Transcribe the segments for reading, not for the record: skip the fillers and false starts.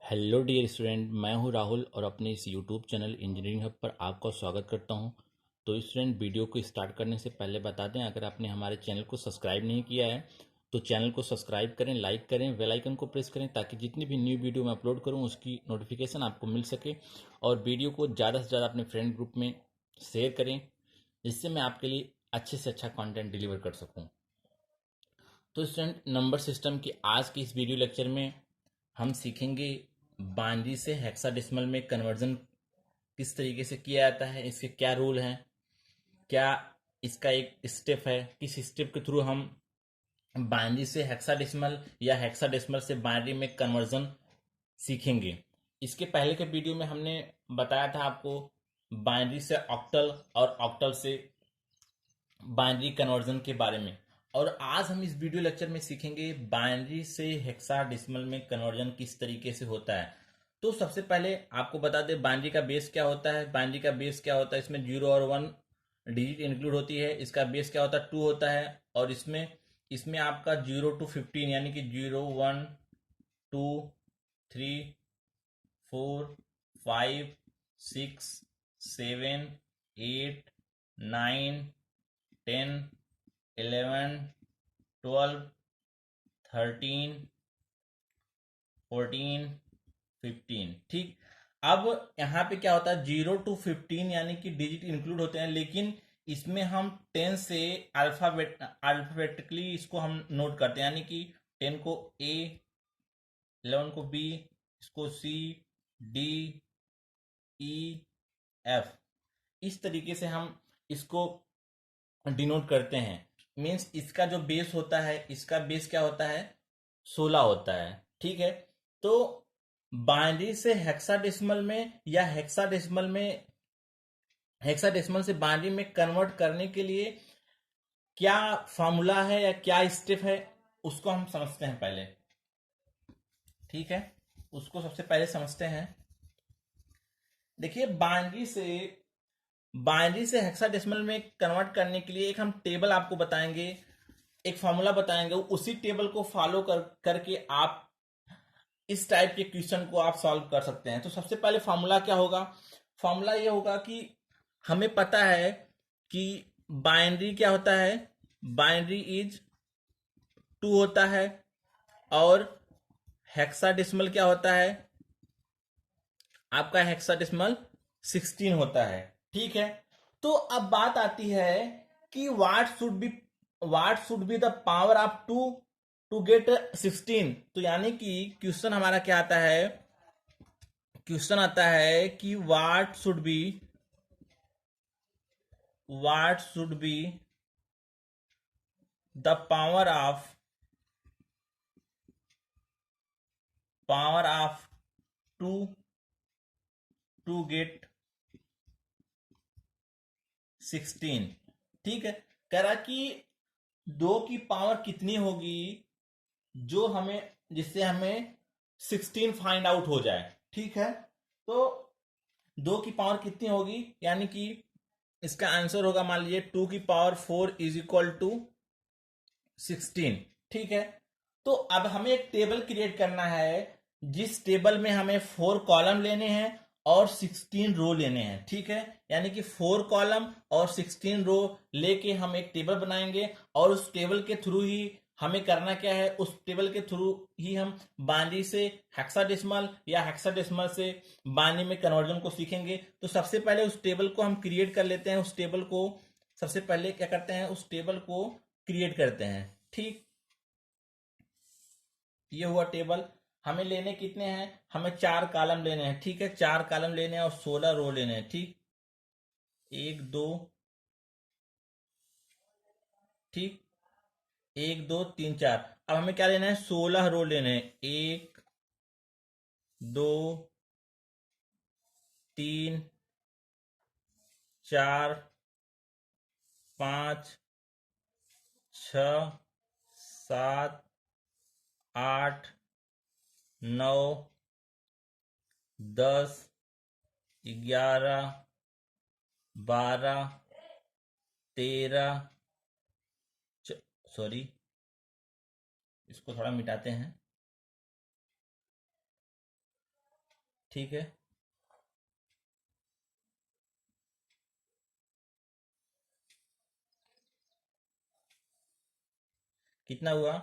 Hello dear student, मैं हूं राहुल और अपने इस यूट्यूब चैनल इंजीनियरिंग हब पर आपका स्वागत करता हूं। तो स्टूडेंट, वीडियो को स्टार्ट करने से पहले बता दें, अगर आपने हमारे चैनल को सब्सक्राइब नहीं किया है तो चैनल को सब्सक्राइब करें, लाइक करें, बेल आइकन को प्रेस करें ताकि जितनी भी न्यू वीडियो मैं अपलोड करूं उसकी नोटिफिकेशन आपको मिल सके। और वीडियो को ज़्यादा से ज़्यादा अपने फ्रेंड ग्रुप में शेयर करें, जिससे मैं आपके लिए अच्छे से अच्छा कंटेंट डिलीवर कर सकूं। तो स्टूडेंट, नंबर सिस्टम की आज की इस वीडियो लेक्चर में हम सीखेंगे बाइनरी से हेक्साडेसिमल में कन्वर्जन किस तरीके से किया जाता है, इसके क्या रूल हैं, क्या इसका एक स्टेप है, किस स्टेप के थ्रू हम बाइनरी से हेक्साडेसिमल या हेक्साडेसिमल से बाइनरी में कन्वर्जन सीखेंगे। इसके पहले के वीडियो में हमने बताया था आपको बाइनरी से ऑक्टल और ऑक्टल से बाइनरी कन्वर्जन के बारे में। और आज हम इस वीडियो लेक्चर में सीखेंगे बाइनरी से हेक्साडेसिमल में कन्वर्जन किस तरीके से होता है। तो सबसे पहले आपको बता दें बाइनरी का बेस क्या होता है। बाइनरी का बेस क्या होता है, इसमें 0 और 1 डिजिट इंक्लूड होती है। इसका बेस क्या होता है, 2 होता है। और इसमें इसमें आपका 0 to 15 यानी कि 0 1 2 3 4 5 6 7 8 9 10 11 12 13 14 15। ठीक। अब यहाँ पे क्या होता है, 0 to 15 यानी कि डिजिट इंक्लूड होते हैं, लेकिन इसमें हम 10 से अल्फाबेटिकली इसको हम नोट करते हैं, यानी कि 10 को ए, 11 को बी, इसको सी, डी, ई, एफ, इस तरीके से हम इसको डिनोट करते हैं। मीन्स इसका जो बेस होता है, इसका बेस क्या होता है, 16 होता है। ठीक है। तो बाइनरी से हेक्साडेसिमल में या हेक्साडेसिमल से बाइनरी में कन्वर्ट करने के लिए क्या फॉर्मूला है या क्या स्टेप है, उसको हम समझते हैं पहले। ठीक है, उसको सबसे पहले समझते हैं। देखिए, बाइनरी से हेक्साडेसिमल में कन्वर्ट करने के लिए एक हम टेबल आपको बताएंगे, एक फॉर्मूला बताएंगे। उसी टेबल को फॉलो करके आप इस टाइप के क्वेश्चन को आप सॉल्व कर सकते हैं। तो सबसे पहले फॉर्मूला क्या होगा, फॉर्मूला ये होगा कि हमें पता है कि बाइनरी क्या होता है, बाइनरी इज 2 होता है और हेक्साडेसिमल क्या होता है, आपका हेक्साडेसिमल 16 होता है। ठीक है। तो अब बात आती है कि what should be the power of 2 to get 16। तो यानी कि क्वेश्चन हमारा क्या आता है, क्वेश्चन आता है कि what should be the power of 2 to get 16। ठीक है। कह रहा कि 2 की पावर कितनी होगी जो हमें जिससे हमें 16 फाइंड आउट हो जाए। ठीक है। तो 2 की पावर कितनी होगी, यानी कि इसका आंसर होगा, मान लीजिए 2 की पावर 4 इज इक्वल टू 16। ठीक है। तो अब हमें एक टेबल क्रिएट करना है, जिस टेबल में हमें 4 कॉलम लेने हैं और 16 रो लेने हैं। ठीक है। यानी कि 4 कॉलम और 16 रो लेके हम एक टेबल बनाएंगे, और उस टेबल के थ्रू ही हमें करना क्या है, उस टेबल के थ्रू ही हम बाइनरी से हेक्साडेसिमल या हेक्साडेसिमल से बाइनरी में कन्वर्जन को सीखेंगे। तो सबसे पहले उस टेबल को हम क्रिएट कर लेते हैं। उस टेबल को सबसे पहले क्या करते हैं, उस टेबल को क्रिएट करते हैं। ठीक, ये हुआ टेबल। हमें लेने कितने हैं, हमें 4 कॉलम लेने हैं। ठीक है, 4 कॉलम लेने हैं और 16 रो लेने हैं। ठीक, 1 2, ठीक, 1 2 3 4। अब हमें क्या लेना है, 16 रो लेने हैं। 1 2 3 4 5 6 7 8 9 10 11 12 13, सॉरी, इसको थोड़ा मिटाते हैं। ठीक है, कितना हुआ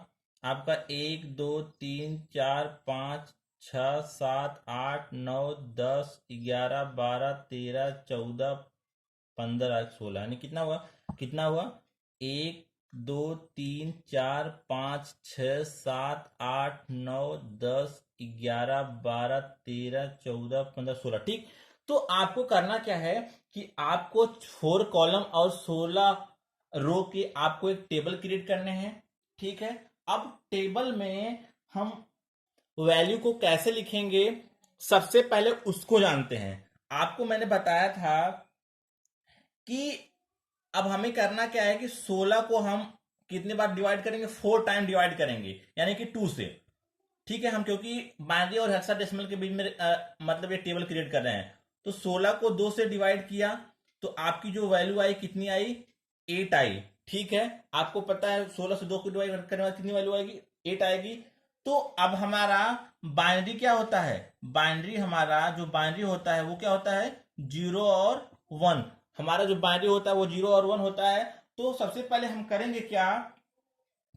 आपका? 1 2 3 4 5 6 7 8 9 10 11 12 13 14 15 16, यानी कितना हुआ? कितना हुआ? 1 2 3 4 5 6 7 8 9 10 11 12 13 14 15 16। ठीक, तो आपको करना क्या है कि आपको 4 कॉलम और 16 रो के आपको एक टेबल क्रिएट करने हैं। ठीक है, अब टेबल में हम वैल्यू को कैसे लिखेंगे, सबसे पहले उसको जानते हैं। आपको मैंने बताया था कि अब हमें करना क्या है कि 16 को हम कितने बार डिवाइड करेंगे? 4 टाइम डिवाइड करेंगे, यानी कि 2 से। ठीक है, हम क्योंकि बाइनरी और हेक्साडेसिमल के बीच में मतलब ये टेबल क्रिएट कर रहे हैं, तो 16 को 2 से डिवाइड किया तो आपकी जो वैल्यू आई कितनी आई? 8 आई। ठीक है, आपको पता है 16 से 2 को डिवाइड करने के बाद कितनी वैल्यू आएगी? 8 आएगी। तो अब हमारा बाइनरी क्या होता है? बाइनरी, हमारा जो बाइनरी होता है वो क्या होता है? 0 और 1। हमारा जो बाइनरी होता है वो 0 और 1 होता है। तो सबसे पहले हम करेंगे क्या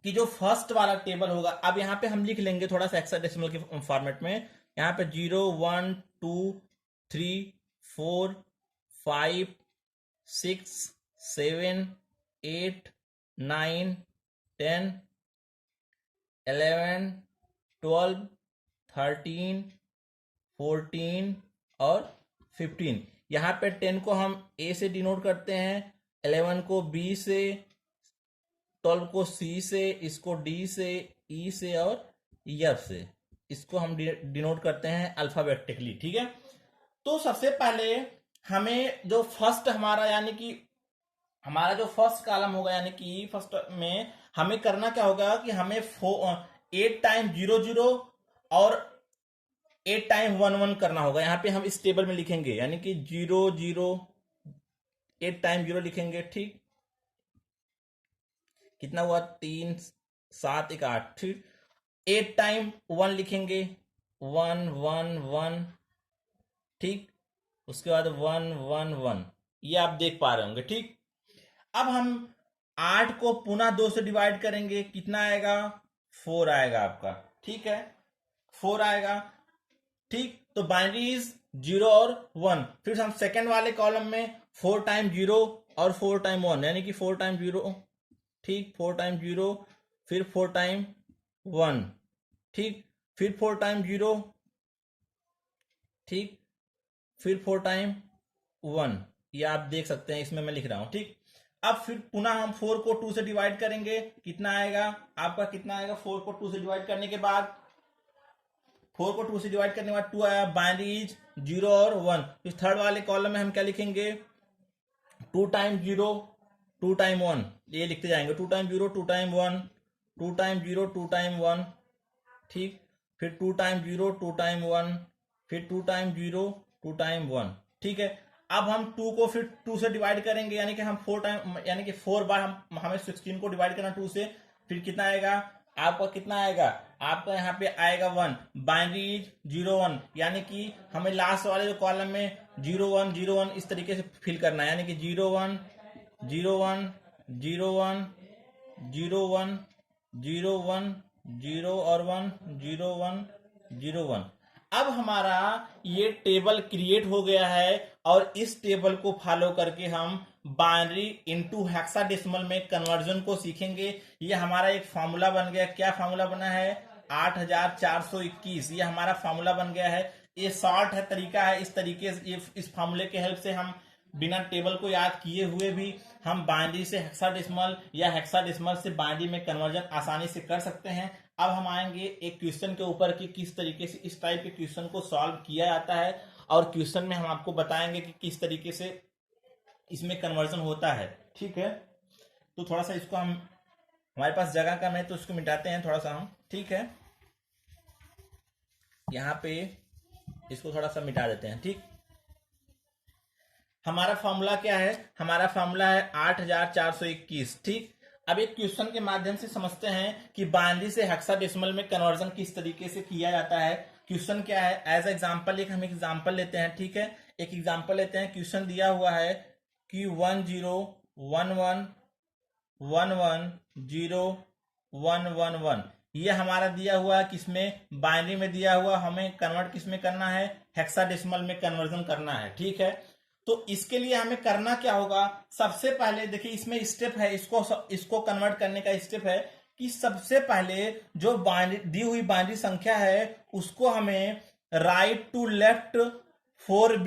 कि जो फर्स्ट वाला टेबल होगा, अब यहाँ पे हम लिख लेंगे थोड़ा सा हेक्साडेसिमल के फॉर्मेट में। यहाँ पे 0 1 2 3 4 5 6 7 8 9 10 11 12 13 14 और 15। यहाँ पे 10 को हम ए से डिनोट करते हैं, 11 को बी से, 12 को सी से, इसको डी से, ई से और एफ से। इसको हम डिनोट करते हैं अल्फाबेटिकली। ठीक है, तो सबसे पहले हमें जो फर्स्ट हमारा, यानी कि हमारा जो फर्स्ट कॉलम होगा, यानी कि फर्स्ट में हमें करना क्या होगा कि हमें 8 टाइम 0 0 और 8 टाइम 1 1 करना होगा। यहां पे हम इस टेबल में लिखेंगे, यानी कि 0 0 8 टाइम 0 लिखेंगे। ठीक, कितना हुआ? 3 7 1 8। ठीक, 8 टाइम 1 लिखेंगे, 1 1 1। ठीक, उसके बाद 1 1 1, ये आप देख पा रहे होंगे। ठीक, अब हम 8 को पुनः 2 से डिवाइड करेंगे, कितना आएगा? 4 आएगा आपका। ठीक है, 4 आएगा। ठीक, तो बाइनरीज 0 और 1। फिर हम सेकंड वाले कॉलम में 4 टाइम 0 और 4 टाइम 1, यानी कि 4 टाइम 0। ठीक, 4 टाइम 0, फिर 4 टाइम 1। ठीक, फिर 4 टाइम 0। ठीक, फिर 4 टाइम 1, ये आप देख सकते हैं, इसमें मैं लिख रहा हूं। ठीक, अब फिर पुनः हम 4 को 2 से डिवाइड करेंगे, कितना आएगा आपका? कितना आएगा 4 को 2 से डिवाइड करने के बाद? 4 को 2 से डिवाइड करने के बाद 2 आया। बाइनरीज 0 और 1। फिर थर्ड वाले कॉलम में हम क्या लिखेंगे? 2 टाइम 0 2 टाइम 1, ये लिखते जाएंगे। 2 टाइम 0 2 टाइम 1, 2 टाइम 0 2 टाइम 1। ठीक, फिर 2 टाइम 0 2 टाइम 1, फिर 2 टाइम 0 2 टाइम 1। ठीक है, अब हम 2 को फिर 2 से डिवाइड करेंगे, यानी कि हम 4 टाइम, यानी कि 4 बार हमें 16 को डिवाइड करना 2 से। फिर कितना आएगा आपका? कितना आएगा आपका? यहाँ पे आएगा 1। बाइनरी 0 1, यानी कि हमें लास्ट वाले जो कॉलम में 0 1 0 1 इस तरीके से फिल करना है, यानी कि 0 1 0 1 0 1 0 1 0 1 0 और 1 0 1 0 1। अब हमारा ये टेबल क्रिएट हो गया है, और इस टेबल को फॉलो करके हम बाइनरी इनटू हेक्साडेसिमल में कन्वर्जन को सीखेंगे। ये हमारा एक फॉर्मूला बन गया। क्या फॉर्मूला बना है? 8421, ये हमारा फॉर्मूला बन गया है। ये शॉर्ट है, तरीका है। इस तरीके से, इस फॉर्मूले के हेल्प से हम बिना टेबल को याद किए हुए भी हम बाइनरी से हेक्साडेसिमल या हेक्साडेसिमल से बाइनरी में कन्वर्जन आसानी से कर सकते हैं। अब हम आएंगे एक क्वेश्चन के ऊपर कि किस तरीके से इस टाइप के क्वेश्चन को सॉल्व किया जाता है, और क्वेश्चन में हम आपको बताएंगे कि किस तरीके से इसमें कन्वर्जन होता है। ठीक है, तो थोड़ा सा इसको हम, हमारे पास जगह कम है तो इसको मिटाते हैं थोड़ा सा हम। ठीक है, यहाँ पे इसको थोड़ा सा मिटा देते हैं। ठीक, हमारा फॉर्मूला क्या है? हमारा फॉर्मूला है 8421। ठीक, अब एक क्वेश्चन के माध्यम से समझते हैं कि बाइनरी से हेक्साडेसिमल में कन्वर्जन किस तरीके से किया जाता है। क्वेश्चन क्या है, एज एग्जाम्पल एक हम एग्जाम्पल लेते हैं, ठीक है। एक एग्जाम्पल लेते हैं, क्वेश्चन दिया हुआ है कि 1011110111 ये हमारा दिया हुआ है किसमें, बाइनरी में दिया हुआ, हमें कन्वर्ट किसमें करना है, हेक्साडेसिमल में कन्वर्जन करना है, ठीक है। तो इसके लिए हमें करना क्या होगा, सबसे पहले देखिए इसमें स्टेप है, इसको कन्वर्ट करने का स्टेप है कि सबसे पहले जो बाइनरी दी हुई बाइनरी संख्या है उसको हमें right to left 4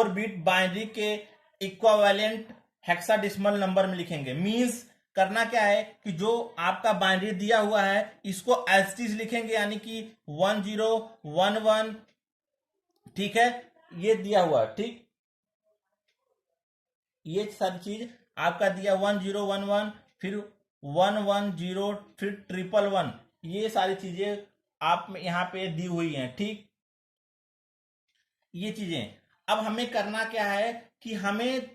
bit binary के इक्विवेलेंट हेक्साडेसिमल नंबर में लिखेंगे। मींस करना क्या है कि जो आपका बाइनरी दिया हुआ है इसको एज इट इज लिखेंगे, यानी कि 1011, ठीक है, ये दिया हुआ, ठीक, ये सारी चीज आपका दिया 1011, फिर 110, फिर 111, ये सारी चीजें आप में यहाँ पे दी हुई हैं, ठीक, ये चीजें। अब हमें करना क्या है कि हमें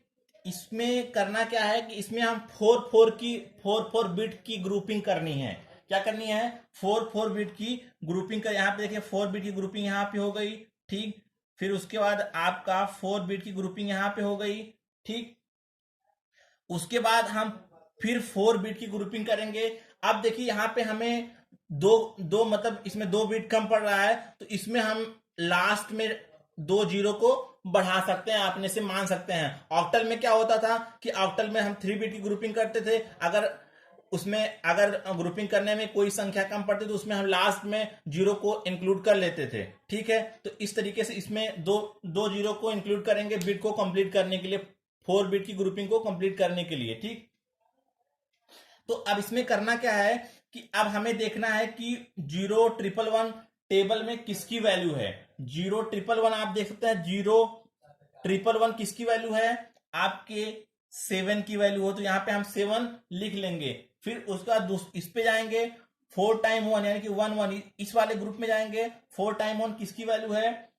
इसमें करना क्या है कि इसमें हम 4 बिट की ग्रुपिंग करनी है। क्या करनी है, 4 बिट की ग्रुपिंग कर, यहाँ पे देखिए 4 बिट की ग्रुपिंग यहाँ पे हो गई, ठीक, फिर उसके बाद आपका 4 बिट की ग्रुपिंग यहाँ पे हो गई, ठीक, उसके बाद हम फिर 4 बिट की ग्रुपिंग करेंगे। अब देखिए यहाँ पे हमें दो दो मतलब इसमें 2 बिट कम पड़ रहा है, तो इसमें हम लास्ट में 2 जीरो को बढ़ा सकते हैं, अपने से मान सकते हैं। ऑक्टल में क्या होता था कि ऑक्टल में हम 3 बिट की ग्रुपिंग करते थे, अगर ग्रुपिंग करने में कोई संख्या कम पड़ती तो उसमें हम लास्ट में जीरो को इंक्लूड कर लेते थे, ठीक है। तो इस तरीके से इसमें दो जीरो को इंक्लूड करेंगे बिट को कंप्लीट करने के लिए, 4 बिट की ग्रुपिंग को कंप्लीट करने के लिए, ठीक। तो अब इसमें करना क्या है कि अब हमें देखना है कि 01111 टेबल में किसकी वैल्यू है। 01111 आप देख सकते हैं, 01111 किसकी वैल्यू है, आपके 7 की वैल्यू हो, तो यहां पे हम 7 लिख लेंगे। फिर उसका इस पे जाएंगे 4 टाइम 1 यानी कि 1 इस वाले ग्रुप में जाएंगे। 4 टाइम 1 किसकी वैल्यू है,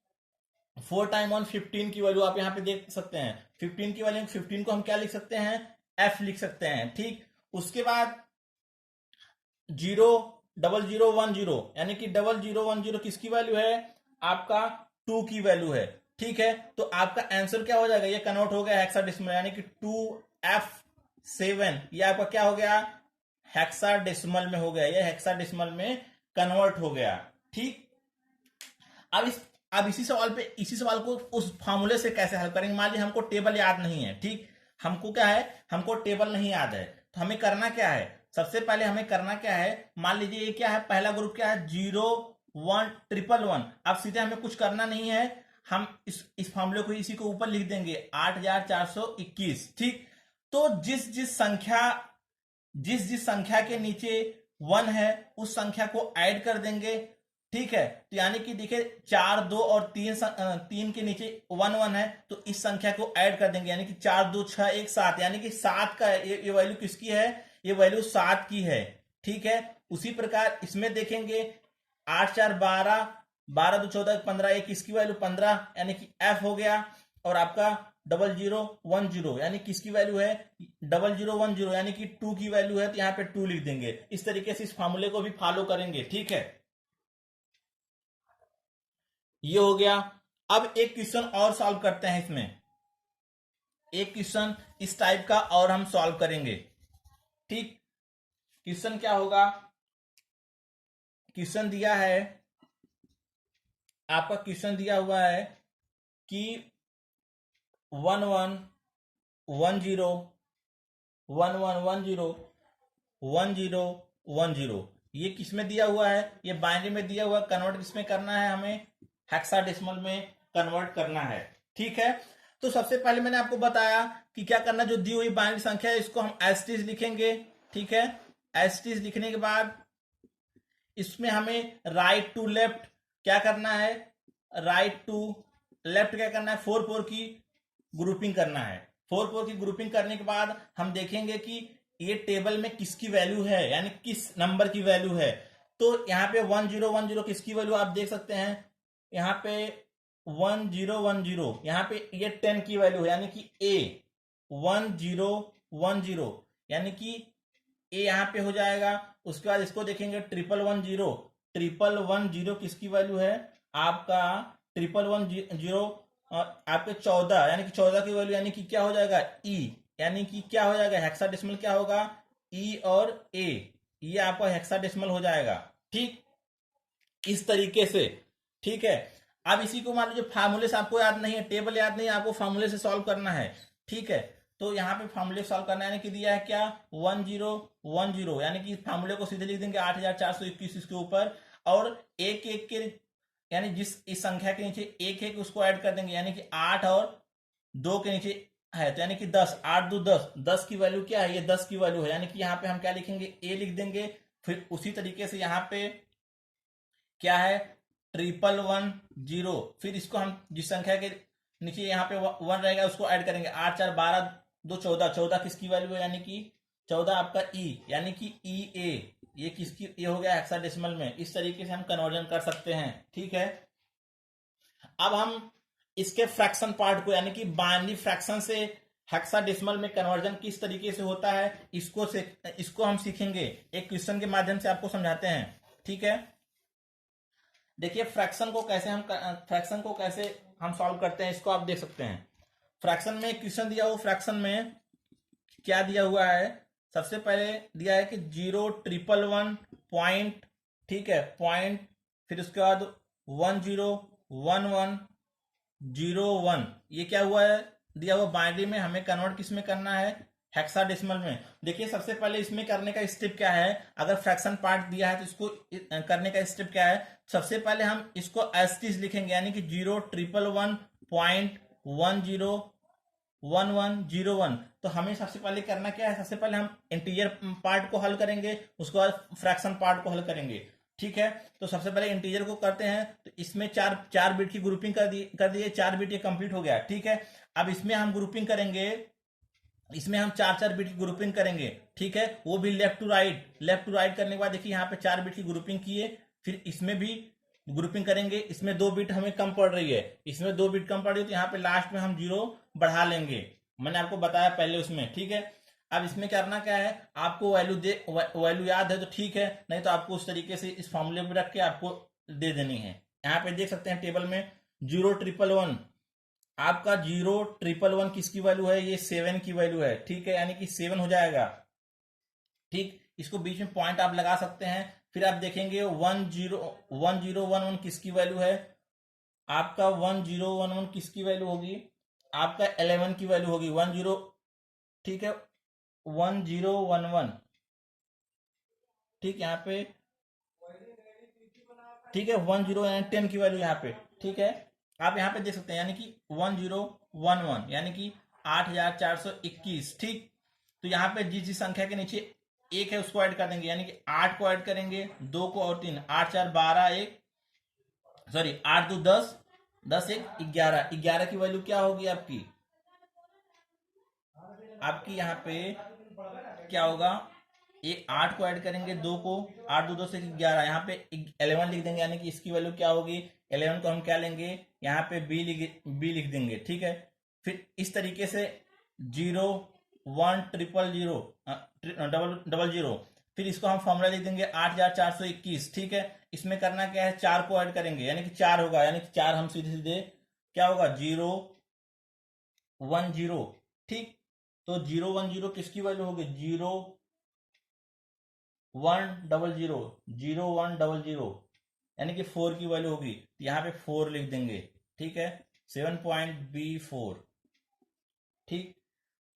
4 टाइम 1 15 की वैल्यू आप यहां पे देख सकते हैं। 15 की वैल्यू, 15 को हम क्या लिख सकते हैं, एफ लिख सकते हैं, ठीक। उसके बाद 00010 यानी कि 0010 किसकी वैल्यू है, आपका 2 की वैल्यू है, ठीक है। तो आपका आंसर क्या हो जाएगा, ये कन्वर्ट हो गया हेक्साडेसिमल, यानी कि 2F7, ये आपका क्या हो गया, हेक्साडेसिमल में हो गया, ये हेक्साडेसिमल में कन्वर्ट हो गया, ठीक। अब इसी सवाल को उस फॉर्मूले से कैसे हल करेंगे। मान लीजिए हमको टेबल याद नहीं है, ठीक, हमको क्या है, हमको टेबल नहीं याद है, तो हमें करना क्या है, सबसे पहले हमें करना क्या है, मान लीजिए ये क्या है, पहला ग्रुप क्या है, 01111। अब सीधे हमें कुछ करना नहीं है, हम इस फॉर्मूले को इसी को ऊपर लिख देंगे 8421, ठीक। तो जिस जिस संख्या के नीचे 1 है उस संख्या को ऐड कर देंगे, ठीक है। तो यानी कि देखिए 4 2 और 3 के नीचे 1 1 है, तो इस संख्या को ऐड कर देंगे, यानी कि 4 2 6 1 7, यानी कि 7 का ये वैल्यू किसकी है, ये वैल्यू 7 की है, ठीक है। उसी प्रकार इसमें देखेंगे 8 4 12, 12 2 14 15, ये किसकी वैल्यू 15, यानी कि एफ हो गया। और आपका 0010 यानी किसकी वैल्यू है, 0010 यानी कि 2 की वैल्यू है, तो यहाँ पे 2 लिख देंगे। इस तरीके से इस फॉर्मूले को भी फॉलो करेंगे, ठीक है, ये हो गया। अब एक क्वेश्चन और सॉल्व करते हैं, इसमें एक क्वेश्चन इस टाइप का और हम सॉल्व करेंगे, ठीक। क्वेश्चन क्या होगा, क्वेश्चन दिया है, आपका क्वेश्चन दिया हुआ है कि 1110 1110 1010, ये किसमें दिया हुआ है, ये बाइनरी में दिया हुआ, कन्वर्ट किसमें करना है, हमें हेक्साडेसिमल में कन्वर्ट करना है, ठीक है। तो सबसे पहले मैंने आपको बताया कि क्या करना, जो दी हुई बाइनरी संख्या है इसको हम एज इट इज लिखेंगे, ठीक है। एज इट इज लिखने के बाद इसमें हमें राइट टू लेफ्ट क्या करना है, राइट टू लेफ्ट क्या करना है, 4 4 की ग्रुपिंग करना है। 4 4 की ग्रुपिंग करने के बाद हम देखेंगे कि ये टेबल में किसकी वैल्यू है, यानी किस नंबर की वैल्यू है। तो यहाँ पे 1010 किसकी वैल्यू आप देख सकते हैं, यहाँ पे 1010, यहाँ पे ये 10 की वैल्यू है, यानी कि ए 1010, यानी कि ए यहाँ पे हो जाएगा। उसके बाद इसको देखेंगे 1110 किसकी वैल्यू है, आपका 1110 आपके 14 यानी कि 14 की वैल्यू यानी कि क्या हो जाएगा ई, यानी कि क्या हो जाएगा हेक्साडेसिमल क्या होगा ई और ए, ये आपका हेक्साडेसिमल हो जाएगा। ठीक, इस तरीके से। ठीक है, अब इसी को मान लीजिए फार्मूले से आपको याद नहीं है, टेबल याद नहीं है, आपको फार्मूले से सॉल्व करना है। ठीक है, तो यहाँ पे फार्मूले सॉल्व करना है, यानी कि दिया है क्या 1010, यानी कि फार्मूले को सीधे लिख देंगे 8421 इसके ऊपर, और एक एक के यानी जिस इस संख्या के नीचे एक एक उसको ऐड कर देंगे, यानी कि 8 और 2 के नीचे है तो यानी कि 10, 8 2 10, 10 की वैल्यू क्या है, ये 10 की वैल्यू है, यानी कि यहाँ पे हम क्या लिखेंगे ए लिख देंगे। फिर उसी तरीके से यहाँ पे क्या है 1110, फिर इसको हम जिस संख्या के नीचे यहाँ पे 1 रहेगा उसको ऐड करेंगे, 8 4 12 2 14, 14 किसकी वैल्यू है, यानी कि 14 आपका ई, यानी कि ई ए, ये किसकी ये हो गया हेक्साडेसिमल में। इस तरीके से हम कन्वर्जन कर सकते हैं। ठीक है, अब हम इसके फ्रैक्शन पार्ट को यानी कि बाइनरी फ्रैक्शन से हेक्साडेसिमल में कन्वर्जन किस तरीके से होता है इसको हम सीखेंगे, एक क्वेश्चन के माध्यम से आपको समझाते हैं। ठीक है, देखिए फ्रैक्शन को कैसे हम सॉल्व करते हैं इसको आप देख सकते हैं। फ्रैक्शन में एक क्वेश्चन दिया हुआ, फ्रैक्शन में क्या दिया हुआ है, सबसे पहले दिया है कि 011 पॉइंट, ठीक है पॉइंट, फिर उसके बाद 101101, ये क्या हुआ है दिया हुआ बाइनरी में, हमें कन्वर्ट किस में करना है हेक्साडेसिमल में। देखिए सबसे पहले इसमें करने का स्टेप क्या है, अगर फ्रैक्शन पार्ट दिया है तो इसको करने का स्टेप क्या है, सबसे पहले हम इसको एज टीज लिखेंगे, यानी कि 011.101101। तो हमें सबसे पहले करना क्या है, सबसे पहले हम इंटीजर पार्ट को हल करेंगे, उसके बाद फ्रैक्शन पार्ट को हल करेंगे। ठीक है, तो सबसे पहले इंटीजर को करते हैं, तो इसमें चार बिट की ग्रुपिंग कर दिए 4 बिट ये कंप्लीट हो गया। ठीक है, अब इसमें हम ग्रुपिंग करेंगे, इसमें हम 4 बिट की ग्रुपिंग करेंगे। ठीक है, वो भी लेफ्ट टू राइट करने के बाद देखिए यहाँ पे 4 बिट की ग्रुपिंग किए, फिर इसमें भी ग्रुपिंग करेंगे, इसमें 2 बिट हमें कम पड़ रही है, इसमें 2 बिट कम पड़ रही है, तो यहाँ पे लास्ट में हम 0 बढ़ा लेंगे, मैंने आपको बताया पहले उसमें। ठीक है, अब इसमें करना क्या है, आपको वैल्यू याद है तो ठीक है, नहीं तो आपको उस तरीके से इस फॉर्मूले में रख के आपको दे देनी है। यहाँ पे देख सकते हैं टेबल में 01111, आपका 01111 किसकी वैल्यू है, ये 7 की वैल्यू है। ठीक है, यानी कि 7 हो जाएगा। ठीक, इसको बीच में पॉइंट आप लगा सकते हैं। फिर आप देखेंगे 1011 किसकी वैल्यू है, आपका 1011 किसकी वैल्यू होगी, आपका 11 की वैल्यू होगी 10। ठीक है, 1011, ठीक यहाँ पे, ठीक है 10 की वैल्यू यहाँ पे। ठीक है, आप यहाँ पे देख सकते हैं, यानी कि 1011 यानी कि 8421। ठीक, तो यहाँ पे जिस संख्या के नीचे एक है उसको ऐड कर देंगे, यानी कि 8 को ऐड करेंगे, 2 को और 3, 8 4 12 1, सॉरी 8 2 10, 10 1 11, 11 की वैल्यू क्या होगी आपकी यहाँ पे क्या होगा, ये 8 को ऐड करेंगे, 2 को, 8 2 2 से 11, यहाँ पे 11 लिख देंगे, यानी कि इसकी वैल्यू क्या होगी 11 को हम क्या लेंगे यहाँ पे बी लिख देंगे। ठीक है, फिर इस तरीके से 01000 फिर इसको हम फॉर्मूला लिख देंगे 8421। ठीक है, इसमें करना क्या है, 4 को ऐड करेंगे, यानी कि 4 होगा, यानी कि 4 हम सीधे सीधे क्या होगा 010। ठीक, तो 010 किसकी वैल्यू होगी 0100, यानी कि 4 की वैल्यू होगी, तो यहाँ पे 4 लिख देंगे। ठीक है, 7.B4। ठीक,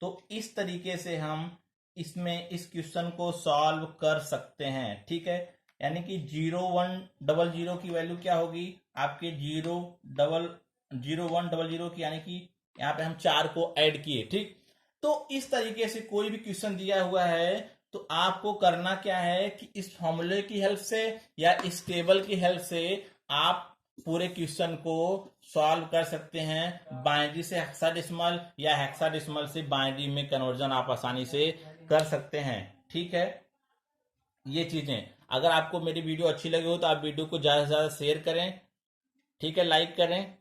तो इस तरीके से हम इसमें इस क्वेश्चन को सॉल्व कर सकते हैं। ठीक है, यानी कि 0100 की वैल्यू क्या होगी आपके 0100 की, यानी कि यहाँ पे हम 4 को ऐड किए। ठीक, तो इस तरीके से कोई भी क्वेश्चन दिया हुआ है तो आपको करना क्या है कि इस फॉर्मूले की हेल्प से या इस टेबल की हेल्प से आप पूरे क्वेश्चन को सॉल्व कर सकते हैं। बाइनरी से हेक्साडेसिमल या हेक्साडेसिमल से बाइनरी में कन्वर्जन आप आसानी से कर सकते हैं। ठीक है, ये चीजें अगर आपको मेरी वीडियो अच्छी लगी हो तो आप वीडियो को ज्यादा से ज्यादा शेयर करें। ठीक है, लाइक करें।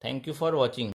Thank you for watching.